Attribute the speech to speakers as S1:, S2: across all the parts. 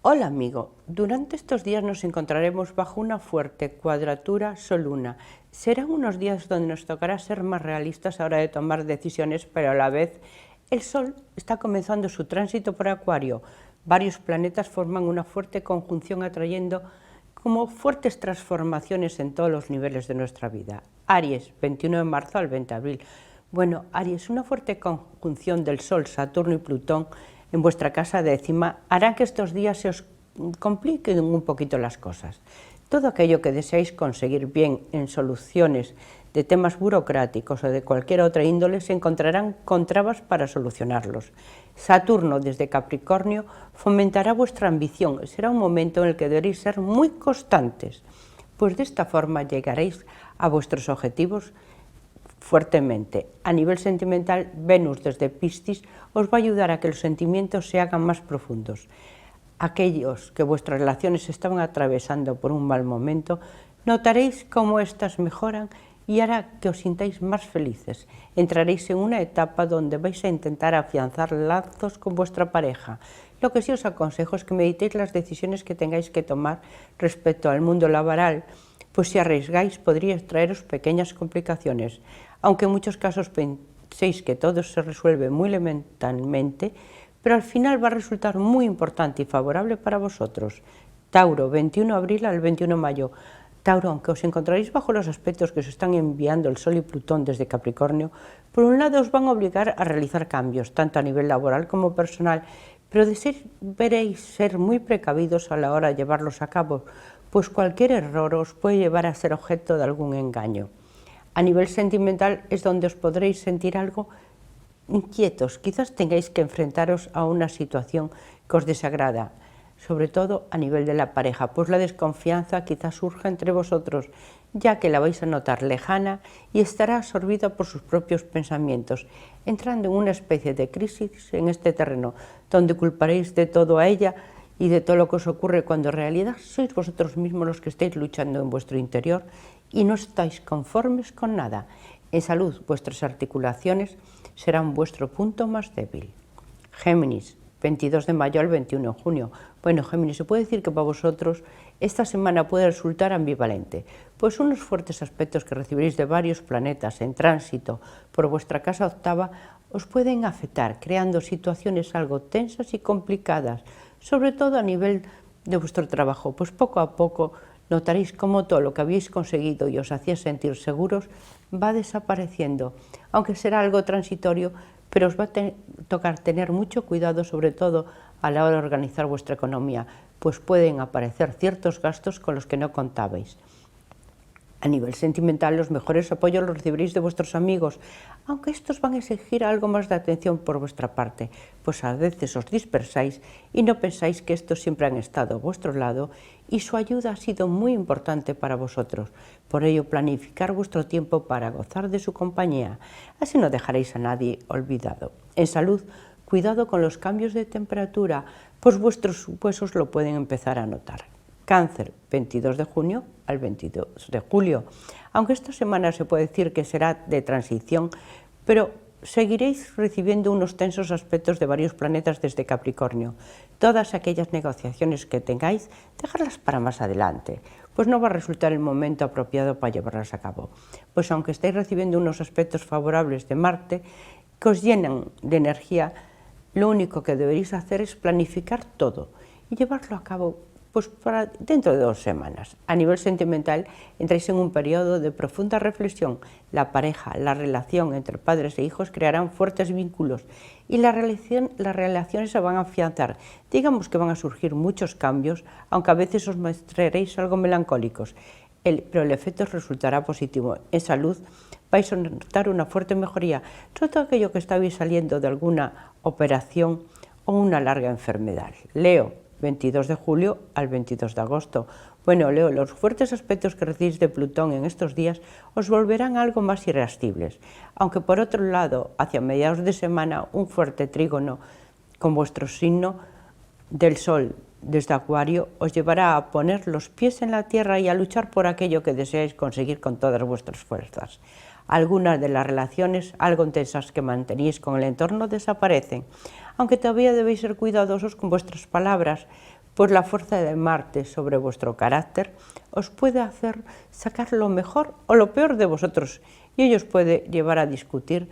S1: Hola amigo, durante estos días nos encontraremos bajo una fuerte cuadratura Sol-Luna. Serán unos días donde nos tocará ser más realistas a la hora de tomar decisiones, pero a la vez el Sol está comenzando su tránsito por Acuario. Varios planetas forman una fuerte conjunción atrayendo como fuertes transformaciones en todos los niveles de nuestra vida. Aries, 21 de marzo al 20 de abril. Bueno, Aries, una fuerte conjunción del Sol, Saturno y Plutón en vuestra casa décima hará que estos días se os compliquen un poquito las cosas. Todo aquello que deseáis conseguir bien en soluciones de temas burocráticos o de cualquier otra índole se encontrarán con trabas para solucionarlos. Saturno desde Capricornio fomentará vuestra ambición. Será un momento en el que deberéis ser muy constantes, pues de esta forma llegaréis a vuestros objetivos fuertemente. A nivel sentimental, Venus desde Piscis os va a ayudar a que los sentimientos se hagan más profundos. Aquellos que vuestras relaciones estaban atravesando por un mal momento, notaréis cómo éstas mejoran y hará que os sintáis más felices. Entraréis en una etapa donde vais a intentar afianzar lazos con vuestra pareja. Lo que sí os aconsejo es que meditéis las decisiones que tengáis que tomar respecto al mundo laboral, pues si arriesgáis podríais traeros pequeñas complicaciones. Aunque en muchos casos penséis que todo se resuelve muy elementalmente, pero al final va a resultar muy importante y favorable para vosotros. Tauro, 21 de abril al 21 de mayo. Tauro, aunque os encontraréis bajo los aspectos que os están enviando el Sol y Plutón desde Capricornio, por un lado os van a obligar a realizar cambios, tanto a nivel laboral como personal, pero deberéis ser muy precavidos a la hora de llevarlos a cabo, pues cualquier error os puede llevar a ser objeto de algún engaño. A nivel sentimental es donde os podréis sentir algo inquietos, quizás tengáis que enfrentaros a una situación que os desagrada, sobre todo a nivel de la pareja, pues la desconfianza quizás surja entre vosotros, ya que la vais a notar lejana y estará absorbida por sus propios pensamientos, entrando en una especie de crisis en este terreno, donde culparéis de todo a ella y de todo lo que os ocurre, cuando en realidad sois vosotros mismos los que estáis luchando en vuestro interior y no estáis conformes con nada. En salud, vuestras articulaciones serán vuestro punto más débil. Géminis, 22 de mayo al 21 de junio. Bueno, Géminis, se puede decir que para vosotros esta semana puede resultar ambivalente, pues unos fuertes aspectos que recibiréis de varios planetas en tránsito por vuestra casa octava os pueden afectar, creando situaciones algo tensas y complicadas, sobre todo a nivel de vuestro trabajo, pues poco a poco notaréis cómo todo lo que habéis conseguido y os hacía sentir seguros va desapareciendo, aunque será algo transitorio, pero os va a tocar tener mucho cuidado, sobre todo a la hora de organizar vuestra economía, pues pueden aparecer ciertos gastos con los que no contabais. A nivel sentimental, los mejores apoyos los recibiréis de vuestros amigos, aunque estos van a exigir algo más de atención por vuestra parte, pues a veces os dispersáis y no pensáis que estos siempre han estado a vuestro lado y su ayuda ha sido muy importante para vosotros. Por ello, planificar vuestro tiempo para gozar de su compañía, así no dejaréis a nadie olvidado. En salud, cuidado con los cambios de temperatura, pues vuestros huesos lo pueden empezar a notar. Cáncer, 22 de junio al 22 de julio. Aunque esta semana se puede decir que será de transición, pero seguiréis recibiendo unos tensos aspectos de varios planetas desde Capricornio. Todas aquellas negociaciones que tengáis, dejadlas para más adelante, pues no va a resultar el momento apropiado para llevarlas a cabo. Pues aunque estáis recibiendo unos aspectos favorables de Marte, que os llenan de energía, lo único que deberéis hacer es planificar todo y llevarlo a cabo pues para dentro de 2 semanas. A nivel sentimental, entráis en un periodo de profunda reflexión. La pareja, la relación entre padres e hijos crearán fuertes vínculos y las relaciones se van a afianzar. Digamos que van a surgir muchos cambios, aunque a veces os mostraréis algo melancólicos, pero el efecto resultará positivo. En salud, vais a notar una fuerte mejoría, sobre todo aquello que estabais saliendo de alguna operación o una larga enfermedad. Leo, 22 de julio al 22 de agosto. Bueno, Leo, los fuertes aspectos que recibís de Plutón en estos días os volverán algo más irascibles, aunque por otro lado, hacia mediados de semana, un fuerte trígono con vuestro signo del Sol desde Acuario os llevará a poner los pies en la tierra y a luchar por aquello que deseáis conseguir con todas vuestras fuerzas. Algunas de las relaciones algo tensas que mantenéis con el entorno desaparecen, aunque todavía debéis ser cuidadosos con vuestras palabras, pues la fuerza de Marte sobre vuestro carácter os puede hacer sacar lo mejor o lo peor de vosotros y ello os puede llevar a discutir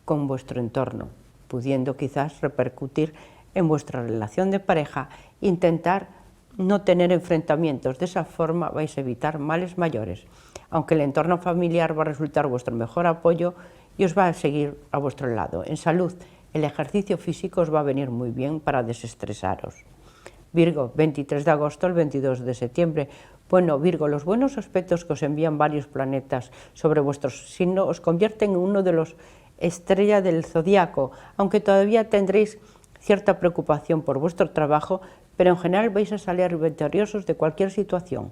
S1: con vuestro entorno, pudiendo quizás repercutir en vuestra relación de pareja, intentar no tener enfrentamientos. De esa forma vais a evitar males mayores, aunque el entorno familiar va a resultar vuestro mejor apoyo y os va a seguir a vuestro lado. En salud, el ejercicio físico os va a venir muy bien para desestresaros. Virgo, 23 de agosto al 22 de septiembre. Bueno, Virgo, los buenos aspectos que os envían varios planetas sobre vuestro signo os convierten en uno de los estrellas del zodiaco, aunque todavía tendréis cierta preocupación por vuestro trabajo, pero en general vais a salir victoriosos de cualquier situación.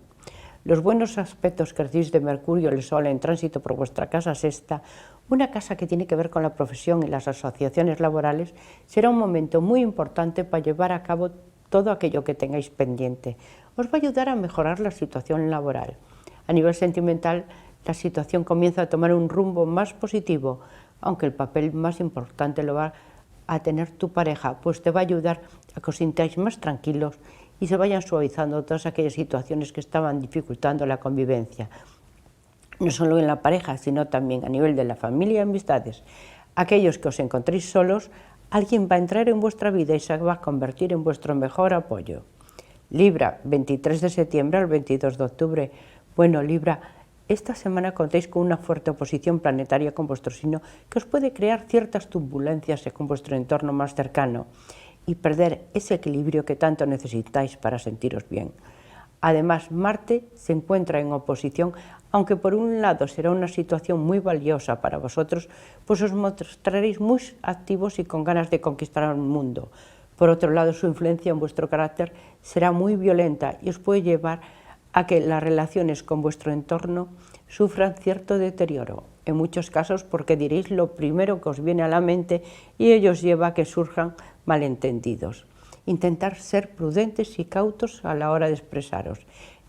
S1: Los buenos aspectos que recibís de Mercurio, el Sol en tránsito por vuestra casa sexta, una casa que tiene que ver con la profesión y las asociaciones laborales, será un momento muy importante para llevar a cabo todo aquello que tengáis pendiente. Os va a ayudar a mejorar la situación laboral. A nivel sentimental, la situación comienza a tomar un rumbo más positivo, aunque el papel más importante lo va a tener tu pareja, pues te va a ayudar a que os sintáis más tranquilos y se vayan suavizando todas aquellas situaciones que estaban dificultando la convivencia, no solo en la pareja, sino también a nivel de la familia y amistades. Aquellos que os encontréis solos, alguien va a entrar en vuestra vida y se va a convertir en vuestro mejor apoyo. Libra, 23 de septiembre al 22 de octubre. Bueno, Libra, esta semana contáis con una fuerte oposición planetaria con vuestro signo que os puede crear ciertas turbulencias con vuestro entorno más cercano y perder ese equilibrio que tanto necesitáis para sentiros bien. Además, Marte se encuentra en oposición, aunque por un lado será una situación muy valiosa para vosotros, pues os mostraréis muy activos y con ganas de conquistar el mundo. Por otro lado, su influencia en vuestro carácter será muy violenta y os puede llevar a que las relaciones con vuestro entorno sufran cierto deterioro, en muchos casos porque diréis lo primero que os viene a la mente y ello os lleva a que surjan malentendidos. Intentar ser prudentes y cautos a la hora de expresaros.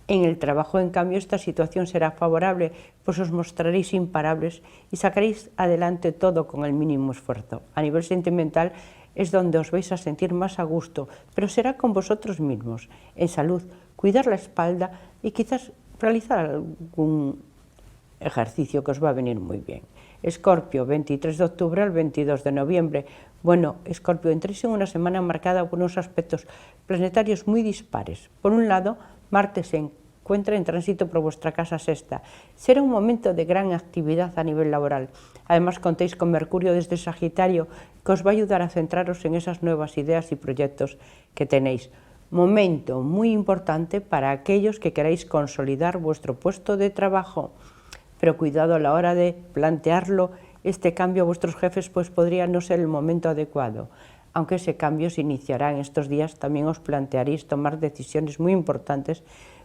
S1: En el trabajo, en cambio, esta situación será favorable, pues os mostraréis imparables y sacaréis adelante todo con el mínimo esfuerzo. A nivel sentimental es donde os vais a sentir más a gusto, pero será con vosotros mismos. En salud, cuidar la espalda y quizás realizar algún ejercicio que os va a venir muy bien. Escorpio, 23 de octubre al 22 de noviembre. Bueno, Escorpio, entréis en una semana marcada por unos aspectos planetarios muy dispares. Por un lado, Marte se encuentra en tránsito por vuestra casa sexta. Será un momento de gran actividad a nivel laboral. Además, contéis con Mercurio desde Sagitario, que os va a ayudar a centraros en esas nuevas ideas y proyectos que tenéis. Momento muy importante para aquellos que queráis consolidar vuestro puesto de trabajo. Pero cuidado a la hora de plantearlo, este cambio a vuestros jefes pues podría no ser el momento adecuado. Aunque ese cambio se iniciará en estos días, también os plantearéis tomar decisiones muy importantes.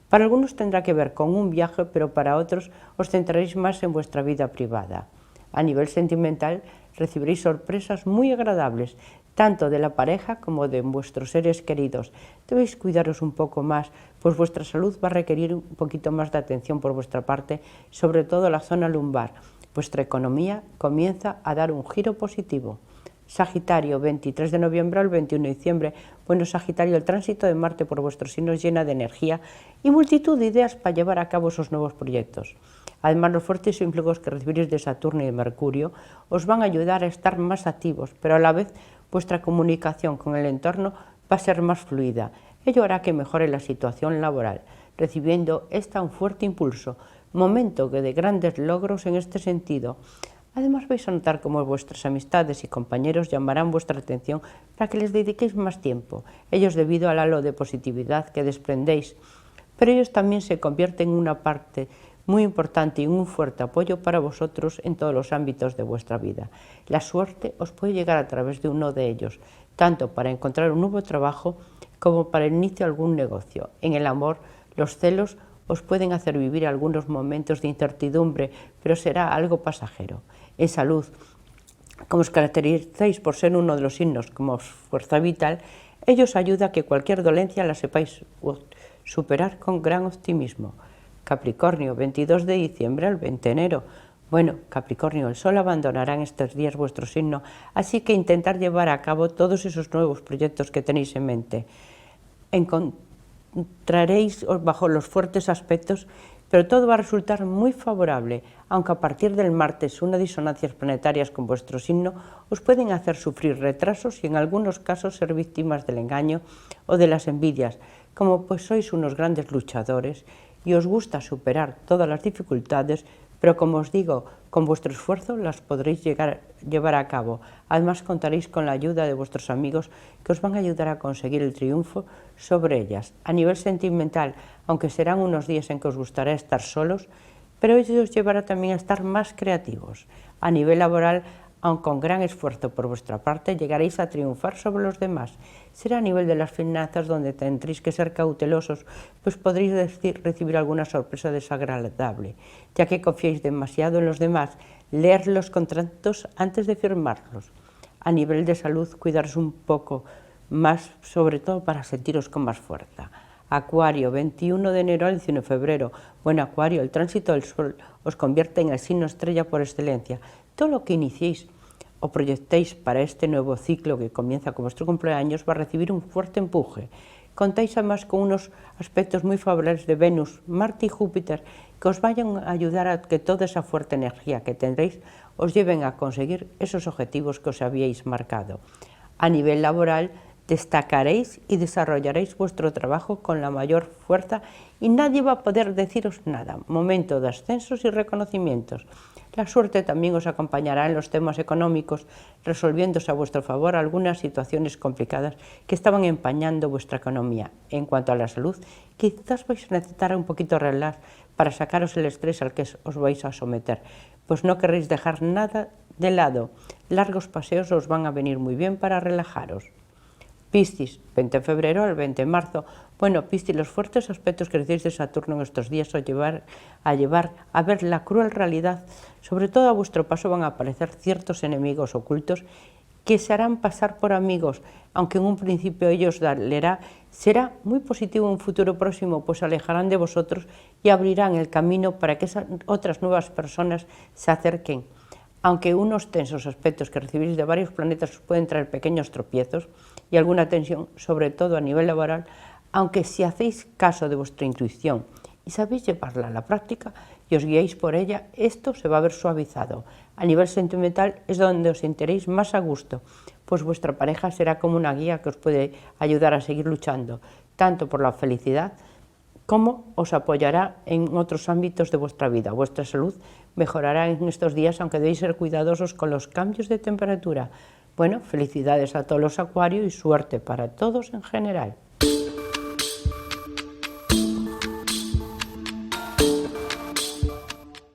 S1: Para algunos tendrá que ver con un viaje, pero para otros os centraréis más en vuestra vida privada. A nivel sentimental, recibiréis sorpresas muy agradables, tanto de la pareja como de vuestros seres queridos. Debéis cuidaros un poco más, pues vuestra salud va a requerir un poquito más de atención por vuestra parte, sobre todo la zona lumbar. Vuestra economía comienza a dar un giro positivo. Sagitario, 23 de noviembre al 21 de diciembre. Bueno, Sagitario, el tránsito de Marte por vuestro signo es llena de energía y multitud de ideas para llevar a cabo esos nuevos proyectos. Además, los fuertes influjos que recibiréis de Saturno y de Mercurio os van a ayudar a estar más activos, pero a la vez vuestra comunicación con el entorno va a ser más fluida. Ello hará que mejore la situación laboral, recibiendo esta un fuerte impulso, momento de grandes logros en este sentido. Además, vais a notar cómo vuestras amistades y compañeros llamarán vuestra atención para que les dediquéis más tiempo, ellos debido al halo de positividad que desprendéis, pero ellos también se convierten en una parte muy importante y un fuerte apoyo para vosotros en todos los ámbitos de vuestra vida. La suerte os puede llegar a través de uno de ellos, tanto para encontrar un nuevo trabajo como para el inicio de algún negocio. En el amor, los celos os pueden hacer vivir algunos momentos de incertidumbre, pero será algo pasajero. En salud, como os caracterizáis por ser uno de los signos como fuerza vital, ello os ayuda a que cualquier dolencia la sepáis superar con gran optimismo. Capricornio, 22 de diciembre al 20 de enero. Bueno, Capricornio, el Sol abandonará en estos días vuestro signo, así que intentar llevar a cabo todos esos nuevos proyectos que tenéis en mente. encontraréis bajo los fuertes aspectos, pero todo va a resultar muy favorable, aunque a partir del martes unas disonancias planetarias con vuestro signo os pueden hacer sufrir retrasos y en algunos casos ser víctimas del engaño o de las envidias, como pues sois unos grandes luchadores y os gusta superar todas las dificultades, pero como os digo, con vuestro esfuerzo las podréis llevar a cabo. Además contaréis con la ayuda de vuestros amigos que os van a ayudar a conseguir el triunfo sobre ellas. A nivel sentimental, aunque serán unos días en que os gustará estar solos, pero ello os llevará también a estar más creativos. A nivel laboral, aun con gran esfuerzo por vuestra parte, llegaréis a triunfar sobre los demás. Será a nivel de las finanzas donde tendréis que ser cautelosos, pues podréis recibir alguna sorpresa desagradable, ya que confiáis demasiado en los demás. Leer los contratos antes de firmarlos. A nivel de salud, cuidaros un poco más, sobre todo para sentiros con más fuerza. Acuario, 21 de enero al 19 de febrero. Bueno, Acuario, el tránsito del Sol os convierte en el signo estrella por excelencia. Todo lo que iniciéis o proyectéis para este nuevo ciclo que comienza con vuestro cumpleaños va a recibir un fuerte empuje. Contáis además con unos aspectos muy favorables de Venus, Marte y Júpiter que os vayan a ayudar a que toda esa fuerte energía que tendréis os lleven a conseguir esos objetivos que os habíais marcado. A nivel laboral, destacaréis y desarrollaréis vuestro trabajo con la mayor fuerza y nadie va a poder deciros nada. Momento de ascensos y reconocimientos. La suerte también os acompañará en los temas económicos, resolviéndose a vuestro favor algunas situaciones complicadas que estaban empañando vuestra economía. En cuanto a la salud, quizás vais a necesitar un poquito de relax para sacaros el estrés al que os vais a someter, pues no querréis dejar nada de lado. Largos paseos os van a venir muy bien para relajaros. Piscis, 20 de febrero al 20 de marzo. Bueno, Piscis, los fuertes aspectos que recibís de Saturno en estos días os llevar a ver la cruel realidad. Sobre todo a vuestro paso van a aparecer ciertos enemigos ocultos que se harán pasar por amigos, aunque en un principio ellos dolerá. Será muy positivo en un futuro próximo, pues alejarán de vosotros y abrirán el camino para que esas otras nuevas personas se acerquen. Aunque unos tensos aspectos que recibís de varios planetas os pueden traer pequeños tropiezos y alguna tensión, sobre todo a nivel laboral, aunque si hacéis caso de vuestra intuición y sabéis llevarla a la práctica y os guiáis por ella, esto se va a ver suavizado. A nivel sentimental es donde os sentiréis más a gusto, pues vuestra pareja será como una guía que os puede ayudar a seguir luchando, tanto por la felicidad como os apoyará en otros ámbitos de vuestra vida. Vuestra salud mejorará en estos días, aunque debéis ser cuidadosos con los cambios de temperatura. Bueno, felicidades a todos los Acuarios y suerte para todos en general.